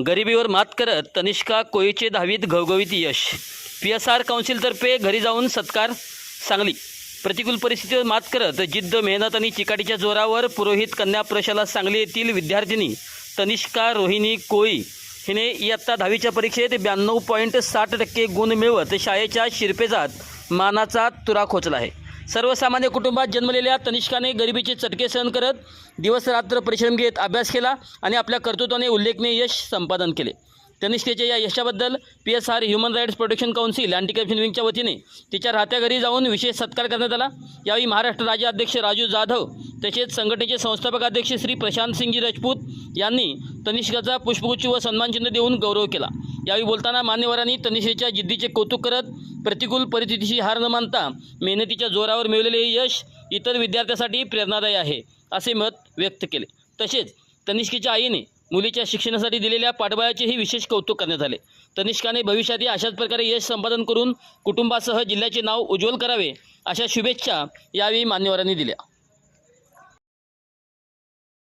गरिबीवर मात करत तनिष्का कोळीचे 10वीत घवघवीत यश. PSR काउन्सिलतर्फे घरी जाऊन सत्कार. सांगली. प्रतिकूल परिस्थितीवर मात करत जिद्द, मेहनत आणि चिकाटीच्या जोरावर पुरोहित कन्या प्रशाला सांगली येथील विद्यार्थिनी तनिष्का रोहिणी कोळी हिने इयत्ता 10वीच्या परीक्षेत 92.60% गुण मिळवत शाळेच्या शिरपेजात मानाचा तुरा खोचला आहे. सर्वसामान्य कुटुंबात जन्मलेल्या तनिष्काने गरिबीचे चटके सहन करत दिवसरात्र परिश्रम घेत अभ्यास केला आणि आपल्या कर्तृत्वाने उल्लेखनीय यश संपादन केले. तनिष्केच्या या यशाबद्दल PSR human rights protection council anti corruption विंगच्या वतीने तिच्या राहत्या घरी जाऊन विशेष सत्कार करण्यात आला. यावेळी महाराष्ट्र राज्य अध्यक्ष राजू जाधव तसेच संघटनेचे संस्थापक अध्यक्ष श्री प्रशांत सिंगजी राजपूत यांनी तनिष्काचा पुष्पगुच्छ व सन्मानचिन्ह देऊन गौरव केला. यावेळी बोलताना मान्यवरांनी तनिष्केच्या जिद्दीचे कौतुक करत प्रतिकूल परिस्थितीशी हार न मानता मेहनतीच्या जोरावर मिळवलेले हे यश इतर विद्यार्थ्यांसाठी प्रेरणादायी आहे असे मत व्यक्त केले. तसेच तनिष्केच्या आईने मुलीच्या शिक्षणासाठी दिलेल्या पाठबळाचेही विशेष कौतुक करण्यात आले. तनिष्काने भविष्यातही अशाच प्रकारे यश संपादन करून कुटुंबासह जिल्ह्याचे नाव उज्ज्वल करावे अशा शुभेच्छा यावेळी मान्यवरांनी दिल्या.